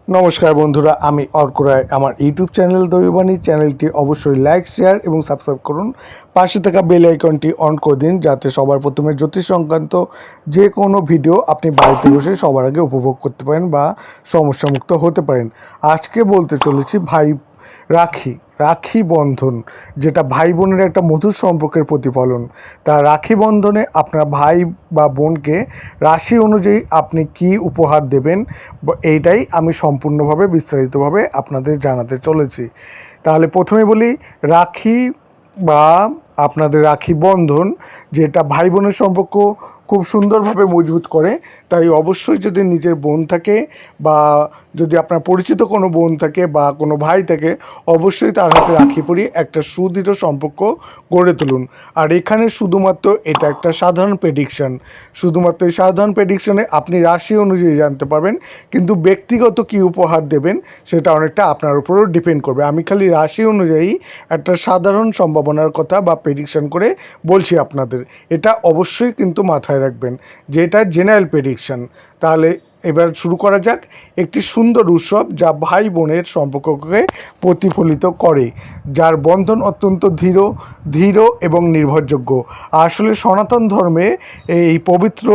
নমস্কার বন্ধুরা, আমি অর্ক রায়। আমার ইউটিউব চ্যানেল দৈববাণী চ্যানেলটি অবশ্যই লাইক, শেয়ার এবং সাবস্ক্রাইব করুন। পাশে থাকা বেল আইকনটি অন করে দিন, যাতে সবার প্রথমে জ্যোতিষ সংক্রান্ত যে কোনো ভিডিও আপনি বাড়িতে বসে সবার আগে উপভোগ করতে পারেন বা সমস্যামুক্ত হতে পারেন। আজকে বলতে চলেছি রাখি রাখি বন্ধন, যেটা ভাই বোনের একটা মধুর সম্পর্কের প্রতিফলন। তা রাখি বন্ধনে আপনার ভাই বা বোনকে রাশি অনুযায়ী আপনি কি উপহার দেবেন, এইটাই আমি সম্পূর্ণভাবে বিস্তারিতভাবে আপনাদের জানাতে চলেছি। তাহলে প্রথমে বলি, রাখি বা আপনাদের রাখি বন্ধন, যেটা ভাই বোনের সম্পর্ক খুব সুন্দরভাবে মজবুত করে। তাই অবশ্যই যদি নিজের বোন থাকে বা যদি আপনার পরিচিত কোনো বোন থাকে বা কোনো ভাই থাকে, অবশ্যই তার হাতে রাখি পরিয়ে একটা সুদৃঢ় সম্পর্ক গড়ে তুলুন। আর এখানে শুধুমাত্র এটা একটা সাধারণ প্রেডিকশান, শুধুমাত্র এই সাধারণ প্রেডিকশানে আপনি রাশি অনুযায়ী জানতে পারবেন, কিন্তু ব্যক্তিগত কী উপহার দেবেন সেটা অনেকটা আপনার উপরও ডিপেন্ড করবে। আমি খালি রাশি অনুযায়ী একটা সাধারণ সম্ভাবনার কথা বা প্রেডিকশান করে বলছি আপনাদের, এটা অবশ্যই কিন্তু মাথায় রাখবেন যে এটা জেনারেল প্রেডিকশান। তাহলে এবার শুরু করা যাক। একটি সুন্দর উৎসব যা ভাই বোনের সম্পর্ককে প্রতিফলিত করে, যার বন্ধন অত্যন্ত ধীর এবং নির্ভরযোগ্য। আসলে সনাতন ধর্মে এই পবিত্র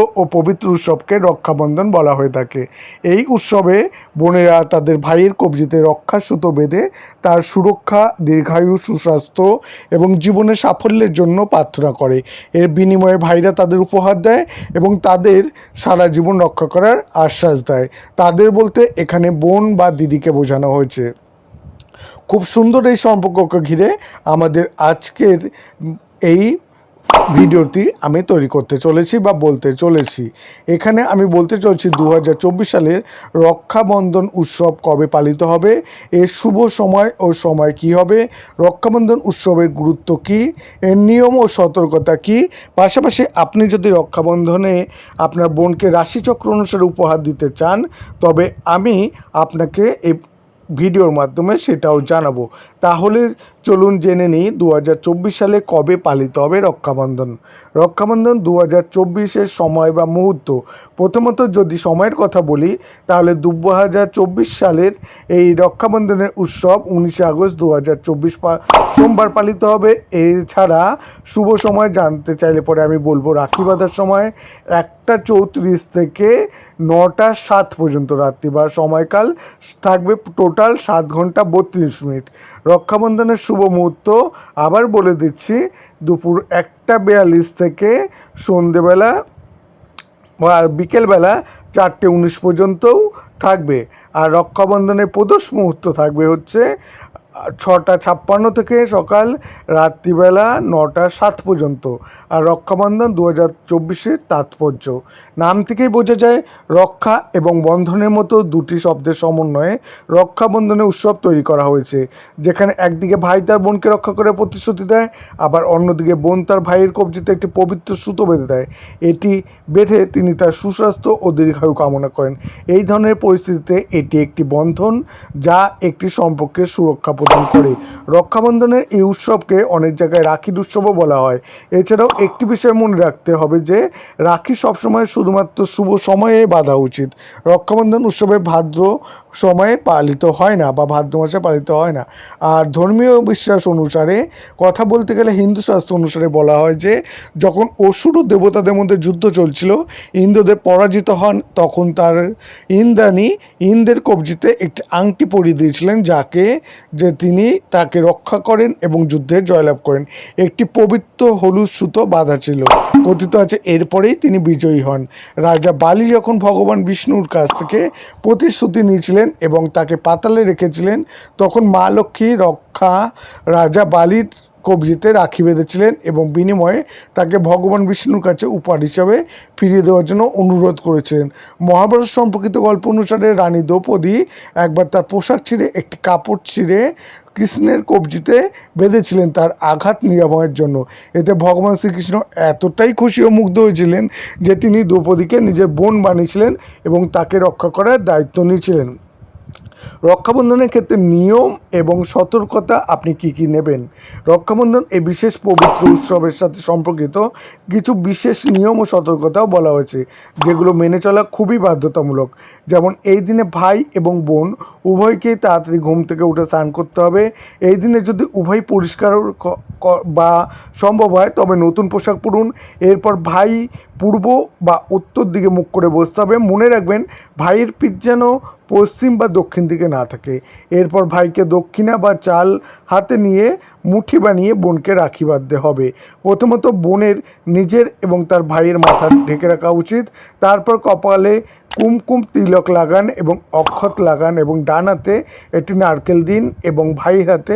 উৎসবকে রক্ষাবন্ধন বলা হয়ে থাকে। এই উৎসবে বোনেরা তাদের ভাইয়ের কবজিতে রক্ষার সুতো বেঁধে তার সুরক্ষা, দীর্ঘায়ু, সুস্বাস্থ্য এবং জীবনের সাফল্যের জন্য প্রার্থনা করে। এর বিনিময়ে ভাইরা তাদের উপহার দেয় এবং তাদের সারা জীবন রক্ষা করার আশ্বাস দেয়। তাদের বলতে এখানে বোন বা দিদিকে বোঝানো হয়েছে। খুব সুন্দর এই সম্পর্ককে ঘিরে আমাদের আজকের এই ভিডিওটি আমি তৈরি করতে চলেছি বা বলতে চলেছি। এখানে আমি বলতে চলেছি 2024 সালের রক্ষাবন্ধন উৎসব কবে পালিত হবে, এর শুভ সময় ও সময় কী হবে, রক্ষাবন্ধন উৎসবের গুরুত্ব কী, এর নিয়ম ও সতর্কতা কী। পাশাপাশি আপনি যদি রক্ষাবন্ধনে আপনার বোনকে রাশিচক্র অনুসারে উপহার দিতে চান, তবে আমি আপনাকে এই ভিডিওর মাধ্যমে সেটাও জানাবো। তাহলে চলুন জেনে নিই 2024 সালে কবে পালিত হবে রক্ষাবন্ধন। রক্ষাবন্ধন 2024-এর সময় বা মুহূর্ত। প্রথমত যদি সময়ের কথা বলি, তাহলে 2024 সালের এই রক্ষাবন্ধনের উৎসব 19 আগস্ট 2024 সোমবার পালিত হবে। এছাড়া শুভ সময় জানতে চাইলে পরে আমি বলবো, রাখি বাঁধার সময় 1টা 34 থেকে 9টা 7 পর্যন্ত রাত্রি বা সময়কাল থাকবে টোটাল 7 ঘন্টা 32 মিনিট। রক্ষাবন্ধনের শুভ মুহূর্ত আবার বলে দিচ্ছি, দুপুর 1টা 42 থেকে সন্ধেবেলা আর বিকেলবেলা 4টে 19 পর্যন্তও থাকবে। আর রক্ষাবন্ধনের প্রদোষ মুহূর্ত থাকবে হচ্ছে 6টা 56 থেকে সকাল রাত্রিবেলা 9টা 7 পর্যন্ত। আর রক্ষাবন্ধন 2024-এর তাৎপর্য নাম থেকেই বোঝা যায়, রক্ষা এবং বন্ধনের মতো দুটি শব্দের সমন্বয়ে রক্ষাবন্ধনের উৎসব তৈরি করা হয়েছে, যেখানে একদিকে ভাই তার বোনকে রক্ষা করে প্রতিশ্রুতি দেয়, আবার অন্যদিকে বোন তার ভাইয়ের কবজিতে একটি পবিত্র সুতো বেঁধে দেয়। এটি বেঁধে তিনি তার সুস্বাস্থ্য ও দীর্ঘায়ু কামনা করেন। এই ধরনের পরিস্থিতিতে এটি একটি বন্ধন যা একটি সম্পর্কের সুরক্ষা প্রদান করে। রক্ষাবন্ধনের এই উৎসবকে অনেক জায়গায় রাখির উৎসবও বলা হয়। এছাড়াও একটি বিষয় মনে রাখতে হবে যে রাখি সবসময় শুধুমাত্র শুভ সময়ে বাঁধা উচিত। রক্ষাবন্ধন উৎসবে ভাদ্র সময়ে পালিত হয় না বা ভাদ্র মাসে পালিত হয় না। আর ধর্মীয় বিশ্বাস অনুসারে কথা বলতে গেলে হিন্দু শাস্ত্র অনুসারে বলা হয় যে যখন অসুর ও দেবতাদের মধ্যে যুদ্ধ চলছিল, ইন্দ্রদেব পরাজিত হন, তখন তার ইন্দ্রাণী ইন্দ্রের কবজিতে একটি আংটি পরিয়ে দিয়েছিলেন, যে তিনি তাকে রক্ষা করেন এবং যুদ্ধে জয়লাভ করেন। একটি পবিত্র হলুদ সুতো বাঁধা ছিল। কথিত আছে এরপরেই তিনি বিজয়ী হন। রাজা বালি যখন ভগবান বিষ্ণুর কাছ থেকে প্রতিশ্রুতি নিয়েছিলেন এবং তাকে পাতালে রেখেছিলেন, তখন মা লক্ষ্মী রাজা বালির কবজিতে রাখি বেঁধেছিলেন এবং বিনিময়ে তাকে ভগবান বিষ্ণুর কাছে উপহার হিসাবে ফিরিয়ে দেওয়ার জন্য অনুরোধ করেছিলেন। মহাভারত সম্পর্কিত গল্প অনুসারে রানী দ্রৌপদী একবার তার পোশাক ছিঁড়ে একটি কাপড় ছিঁড়ে কৃষ্ণের কবজিতে বেঁধেছিলেন তার আঘাত নিরাময়ের জন্য। এতে ভগবান শ্রীকৃষ্ণ এতটাই খুশি ও মুগ্ধ হয়েছিলেন যে তিনি দ্রৌপদীকে নিজের বোন বানিয়েছিলেন এবং তাকে রক্ষা করার দায়িত্ব নিয়েছিলেন। রক্ষাবন্ধনের ক্ষেত্রে নিয়ম এবং সতর্কতা আপনি কি কি নেবেন। রক্ষাবন্ধন এই বিশেষ পবিত্র উৎসবের সাথে সম্পর্কিত কিছু বিশেষ নিয়ম ও সতর্কতাও বলা হয়েছে, যেগুলো মেনে চলা খুবই বাধ্যতামূলক। যেমন এই দিনে ভাই এবং বোন উভয়কেই তাড়াতাড়ি ঘুম থেকে উঠে স্নান করতে হবে। এই দিনে যদি উভয় পরিষ্কার বা সম্ভব হয় তবে নতুন পোশাক পরুন। এরপর ভাই পূর্ব বা উত্তর দিকে মুখ করে বসতে হবে। মনে রাখবেন ভাইয়ের পিঠ যেন পশ্চিম বা দক্ষিণ দিকে না থাকে। এরপর ভাইকে দক্ষিণা বা চাল হাতে নিয়ে মুঠি বানিয়ে বোনকে রাখি বাঁধতে হবে। প্রথমত বোনের নিজের এবং তার ভাইয়ের মাথা ঢেকে রাখা উচিত। তারপর কপালে কুমকুম তিলক লাগান এবং অক্ষত লাগান এবং ডান হাতে একটি নারকেল দিন এবং ভাইয়ের হাতে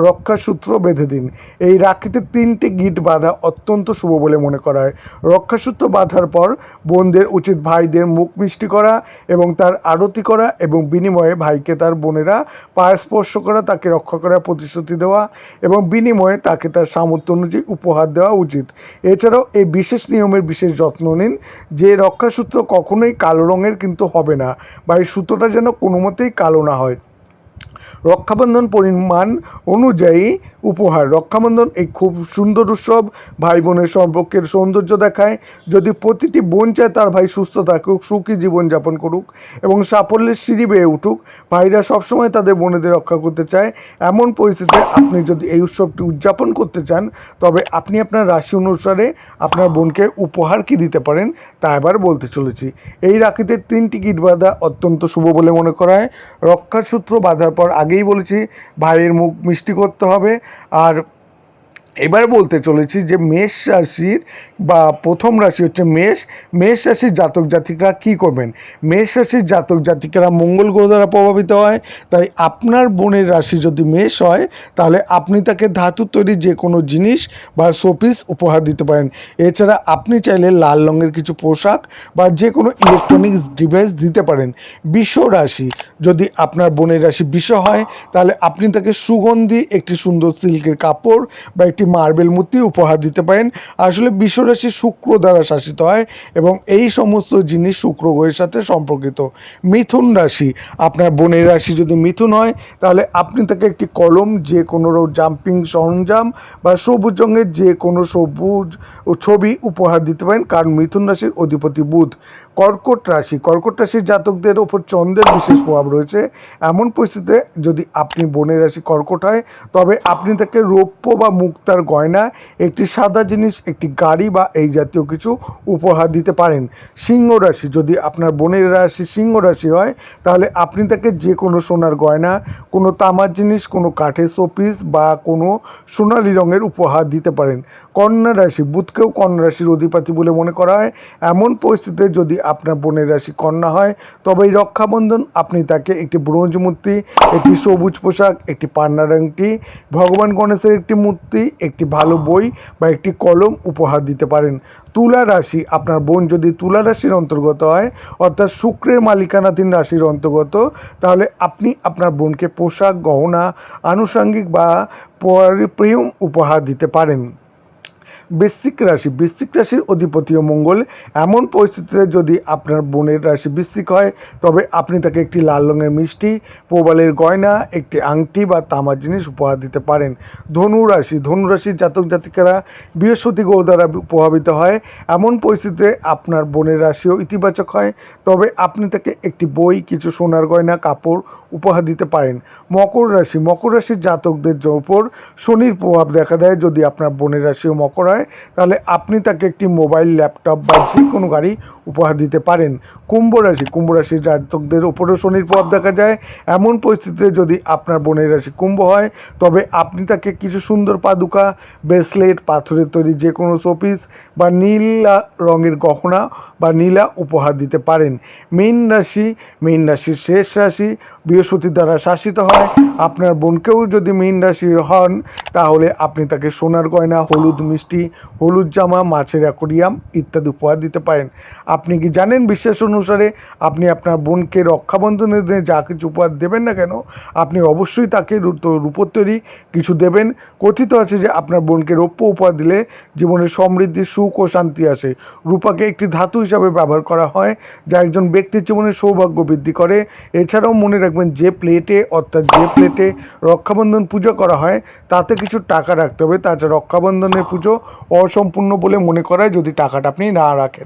রক্ষাসূত্র বেঁধে দিন। এই রাখিতে 3টি গিঁট বাঁধা অত্যন্ত শুভ বলে মনে করা হয়। রক্ষাসূত্র বাঁধার পর বোনদের উচিত ভাইদের মুখ মিষ্টি করা এবং তার আরতি করা এবং বিনিময়ে ভাইকে তার বোনেরা পায়ে স্পর্শ করা, তাকে রক্ষা করার প্রতিশ্রুতি দেওয়া এবং বিনিময়ে তাকে তার সামর্থ্য অনুযায়ী উপহার দেওয়া উচিত। এছাড়াও এই বিশেষ নিয়মের বিশেষ যত্ন নিন যে রক্ষাসূত্র কখনোই কালো রঙের কিন্তু হবে না, বা এই সুতোটা যেন কোনো মতেই কালো না হয়। রক্ষাবন্ধন পরিমাণ অনুযায়ী উপহার। রক্ষাবন্ধন এই খুব সুন্দর উৎসব ভাই বোনের সম্পর্কের সৌন্দর্য দেখায়। যদি প্রতিটি বোন চায় তার ভাই সুস্থ থাকুক, সুখী জীবনযাপন করুক এবং সাফল্যের সিঁড়ি বেয়ে উঠুক, ভাইরা সবসময় তাদের বোনেদের রক্ষা করতে চায়। এমন পরিস্থিতিতে আপনি যদি এই উৎসবটি উদযাপন করতে চান তবে আপনি আপনার রাশি অনুসারে আপনার বোনকে উপহার কী দিতে পারেন তা এবার বলতে চলেছি। এই রাখিতে 3টি গিঁট বাঁধা অত্যন্ত শুভ বলে মনে করা হয়। রক্ষাসূত্র বাঁধার পর আগেই বলেছি ভাইয়ের মুখ মিষ্টি করতে হবে। আর এবার বলতে চলেছি যে মেষ রাশির বা প্রথম রাশি হচ্ছে মেষ। মেষ রাশির জাতক জাতিকরা কী করবেন। মেষ রাশির জাতক জাতিকারা মঙ্গল গ্রহ দ্বারা প্রভাবিত হয়। তাই আপনার বোনের রাশি যদি মেষ হয় তাহলে আপনি তাকে ধাতুর তৈরি যে কোনো জিনিস বা শোপিস উপহার দিতে পারেন। এছাড়া আপনি চাইলে লাল রঙের কিছু পোশাক বা যে কোনো ইলেকট্রনিক্স ডিভাইস দিতে পারেন। বৃষ রাশি, যদি আপনার বোনের রাশি বৃষ হয় তাহলে আপনি তাকে সুগন্ধি একটি সুন্দর সিল্কের কাপড় বা একটি মার্বেল মূর্তি উপহার দিতে পারেন। আসলে বৃষ রাশি শুক্র দ্বারা শাসিত হয় এবং এই সমস্ত জিনিস শুক্র গ্রহের সাথে সম্পর্কিত। মিথুন রাশি, আপনার বোনের রাশি যদি মিথুন হয় তাহলে আপনি তাকে একটি কলম, যে কোনো জাম্পিং সরঞ্জাম বা সবুজ রঙের যে কোনো সবুজ ছবি উপহার দিতে পারেন, কারণ মিথুন রাশির অধিপতি বুধ। কর্কট রাশি, কর্কট রাশির জাতকদের ওপর চন্দ্রের বিশেষ প্রভাব রয়েছে। এমন পরিস্থিতিতে যদি আপনি বোনের রাশি কর্কট হয় তবে আপনি তাকে রৌপ্য বা মুক্তার গয়না, একটি সাদা জিনিস, একটি গাড়ি বা এই জাতীয় কিছু উপহার দিতে পারেন। সিংহ রাশি, যদি আপনার বোনের রাশি সিংহ রাশি হয় তাহলে আপনি তাকে যে কোনো সোনার গয়না, কোনো তামার জিনিস, কোনো কাঠের শোপিস বা কোনো সোনালি রঙের উপহার দিতে পারেন। কন্যা রাশি, বুধকেও কন্যা রাশির অধিপতি বলে মনে করা হয়। এমন পরিস্থিতিতে যদি আপনার বোনের রাশি কন্যা হয় তবে এই রক্ষাবন্ধন আপনি তাকে একটি ব্রোঞ্জ মূর্তি, একটি সবুজ পোশাক, একটি পান্নার আংটি, ভগবান গণেশের একটি মূর্তি, একটি ভালো বই বা একটি কলম উপহার দিতে পারেন। তুলা রাশি, আপনার বোন যদি তুলা রাশির অন্তর্গত হয় অর্থাৎ শুক্রের মালিকানাধীন রাশির অন্তর্গত, তাহলে আপনি আপনার বোনকে পোশাক, গহনা, আনুষঙ্গিক বা প্রিয় উপহার দিতে পারেন। বৃশ্চিক রাশি, বৃশ্চিক রাশির অধিপতিও মঙ্গল। এমন পরিস্থিতিতে যদি আপনার বোনের রাশি বৃশ্চিক হয় তবে আপনি তাকে একটি লাল রঙের মিষ্টি, প্রবালের গয়না, একটি আংটি বা তামার জিনিস উপহার দিতে পারেন। ধনু রাশি, ধনু রাশির জাতক জাতিকারা বৃহস্পতি গ্রহ দ্বারা প্রভাবিত হয়। এমন পরিস্থিতিতে আপনার বোনের রাশিও ইতিবাচক হয় তবে আপনি তাকে একটি বই, কিছু সোনার গয়না, কাপড় উপহার দিতে পারেন। মকর রাশি, মকর রাশির জাতকদের ওপর শনির প্রভাব দেখা দেয়। যদি আপনার বোনের রাশিও মকর হয় তাহলে আপনি তাকে একটি মোবাইল, ল্যাপটপ বা যে কোনো গাড়ি উপহার দিতে পারেন। কুম্ভ রাশি, কুম্ভ রাশির জাতকদের ওপরও শনির প্রভাব দেখা যায়। এমন পরিস্থিতিতে যদি আপনার বোনের রাশি কুম্ভ হয় তবে আপনি তাকে কিছু সুন্দর পাদুকা, ব্রেসলেট, পাথরের তৈরি যে কোনো শোপিস বা নীলা রঙের গহনা বা নীলা উপহার দিতে পারেন। মীন রাশি, মীন রাশির শেষ রাশি, বৃহস্পতি দ্বারা শাসিত হয়। আপনার বোনকেও যদি মীন রাশির হন তাহলে আপনি তাকে সোনার গয়না, হলুদ মিষ্টি মিষ্টি, হলুদ জামা, মাছের অ্যাকোরিয়াম ইত্যাদি উপহার দিতে পারেন। আপনি কি জানেন বিশ্বাস অনুসারে আপনি আপনার বোনকে রক্ষাবন্ধনের দিনে যা কিছু উপহার দেবেন না কেন, আপনি অবশ্যই তাকে রূপোর তৈরি কিছু দেবেন। কথিত আছে যে আপনার বোনকে রৌপ্য উপহার দিলে জীবনে সমৃদ্ধি, সুখ ও শান্তি আসে। রূপাকে একটি ধাতু হিসাবে ব্যবহার করা হয় যা একজন ব্যক্তির জীবনে সৌভাগ্য বৃদ্ধি করে। এছাড়াও মনে রাখবেন যে প্লেটে রক্ষাবন্ধন পুজো করা হয় তাতে কিছু টাকা রাখতে হবে, তাছাড়া রক্ষাবন্ধনের পুজো অসম্পূর্ণ বলে মনে করা হয় যদি টাকাটা আপনি না রাখেন।